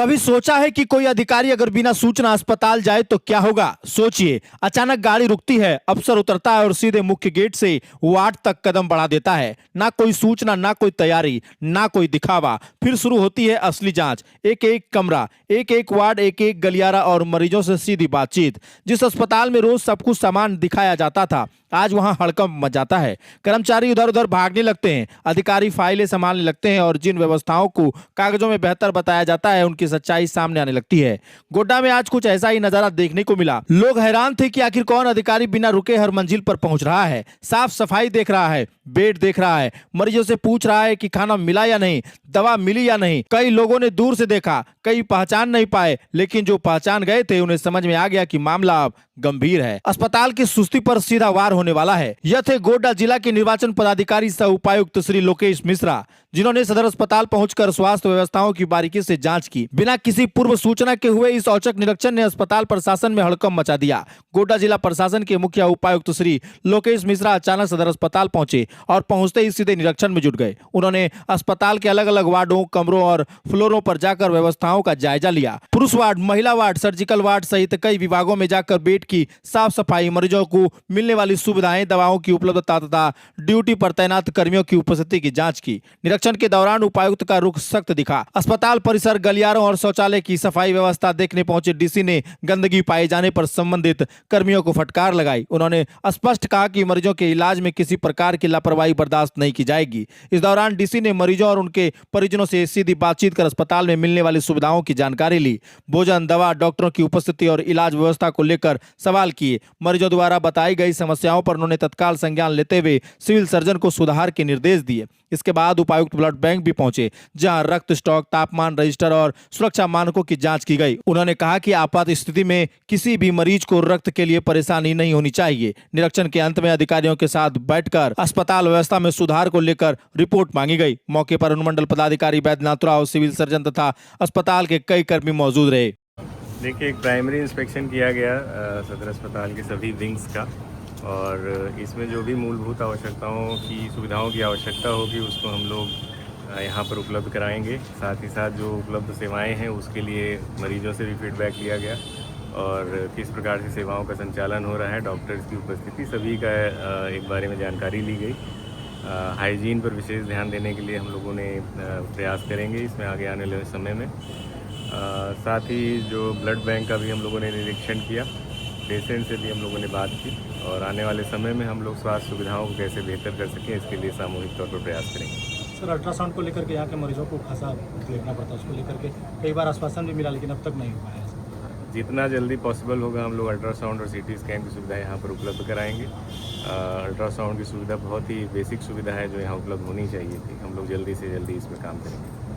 कभी सोचा है कि कोई अधिकारी अगर बिना सूचना अस्पताल जाए तो क्या होगा? सोचिए, अचानक गाड़ी रुकती है, अफसर उतरता है और सीधे मुख्य गेट से वार्ड तक कदम बढ़ा देता है। ना कोई सूचना, ना कोई तैयारी, ना कोई दिखावा। फिर शुरू होती है असली जांच। एक एक कमरा, एक एक वार्ड, एक एक गलियारा और मरीजों से सीधी बातचीत। जिस अस्पताल में रोज सब कुछ सामान दिखाया जाता था, आज वहां हड़कंप मच जाता है। कर्मचारी इधर उधर भागने लगते हैं, अधिकारी फाइलें संभालने लगते हैं और जिन व्यवस्थाओं को कागजों में बेहतर बताया जाता है उनकी सच्चाई सामने आने लगती है। गोड्डा में आज कुछ ऐसा ही नजारा देखने को मिला। लोग हैरान थे कि आखिर कौन अधिकारी बिना रुके हर मंजिल पर पहुंच रहा है, साफ सफाई देख रहा है, बेड देख रहा है, मरीजों से पूछ रहा है कि खाना मिला या नहीं, दवा मिली या नहीं। कई लोगों ने दूर से देखा, कई पहचान नहीं पाए, लेकिन जो पहचान गए थे उन्हें समझ में आ गया कि मामला अब गंभीर है। अस्पताल की सुस्ती पर सीधा वार होने वाला है। यह थे गोड्डा जिला के निर्वाचन पदाधिकारी सह उपायुक्त श्री लोकेश मिश्रा, जिन्होंने सदर अस्पताल पहुंचकर स्वास्थ्य व्यवस्थाओं की बारीकी से जांच की। बिना किसी पूर्व सूचना के हुए इस औचक निरीक्षण ने अस्पताल प्रशासन में हड़कंप मचा दिया। गोड्डा जिला प्रशासन के मुख्य उपायुक्त श्री लोकेश मिश्रा अचानक सदर अस्पताल पहुंचे और पहुंचते ही सीधे निरीक्षण में जुट गए। उन्होंने अस्पताल के अलग अलग वार्डों, कमरों और फ्लोरों पर जाकर व्यवस्थाओं का जायजा लिया। पुरुष वार्ड, महिला वार्ड, सर्जिकल वार्ड सहित कई विभागों में जाकर बेड की साफ सफाई, मरीजों को मिलने वाली सुविधाएं, दवाओं की उपलब्धता तथा ड्यूटी पर तैनात कर्मियों की उपस्थिति की जांच की। निरीक्षण के दौरान उपायुक्त का रुख सख्त दिखा। अस्पताल परिसर, गलियारों और शौचालय की सफाई व्यवस्था देखने पहुंचे डीसी ने गंदगी पाए जाने पर संबंधित कर्मियों को फटकार लगाई। उन्होंने स्पष्ट कहा कि मरीजों के इलाज में किसी प्रकार की लापरवाही बर्दाश्त नहीं की जाएगी। इस दौरान डीसी ने मरीजों और उनके परिजनों से सीधी बातचीत कर अस्पताल में मिलने वाली सुविधाओं की जानकारी ली। भोजन, दवा, डॉक्टरों की उपस्थिति और इलाज व्यवस्था को लेकर सवाल किए। मरीजों द्वारा बताई गई समस्याओं पर उन्होंने तत्काल संज्ञान लेते हुए सिविल सर्जन को सुधार के निर्देश दिए। इसके बाद उपायुक्त ब्लड बैंक भी पहुंचे, जहां रक्त स्टॉक, तापमान रजिस्टर और सुरक्षा मानकों की जांच की गई। उन्होंने कहा कि आपात स्थिति में किसी भी मरीज को रक्त के लिए परेशानी नहीं होनी चाहिए। निरीक्षण के अंत में अधिकारियों के साथ बैठकर अस्पताल व्यवस्था में सुधार को लेकर रिपोर्ट मांगी गई। मौके पर अनुमंडल पदाधिकारी बैद्यनाथ राव, सिविल सर्जन तथा अस्पताल के कई कर्मी मौजूद रहे। देखिए, एक प्राइमरी इंस्पेक्शन किया गया सदर अस्पताल के सभी विंग्स का, और इसमें जो भी मूलभूत आवश्यकताओं की, सुविधाओं की आवश्यकता होगी उसको हम लोग यहाँ पर उपलब्ध कराएंगे। साथ ही साथ जो उपलब्ध सेवाएं हैं उसके लिए मरीजों से भी फीडबैक लिया गया और किस प्रकार से सेवाओं का संचालन हो रहा है, डॉक्टर्स की उपस्थिति, सभी का एक बारे में जानकारी ली गई। हाइजीन पर विशेष ध्यान देने के लिए हम लोगों ने प्रयास करेंगे इसमें आगे आने वाले समय में। साथ ही जो ब्लड बैंक का भी हम लोगों ने निरीक्षण किया, पेशेंट से भी हम लोगों ने बात की और आने वाले समय में हम लोग स्वास्थ्य सुविधाओं को कैसे बेहतर कर सकें इसके लिए सामूहिक तौर पर प्रयास करेंगे। सर, अल्ट्रासाउंड को लेकर के यहाँ के मरीजों को खासा देखना पड़ता है, उसको लेकर के कई बार आश्वासन भी मिला लेकिन अब तक नहीं हो पाया है। जितना जल्दी पॉसिबल होगा हम लोग अल्ट्रासाउंड और सीटी स्कैन की सुविधा यहाँ पर उपलब्ध कराएंगे। अल्ट्रासाउंड की सुविधा बहुत ही बेसिक सुविधा है जो यहाँ उपलब्ध होनी चाहिए थी। हम लोग जल्दी से जल्दी इसमें काम करेंगे।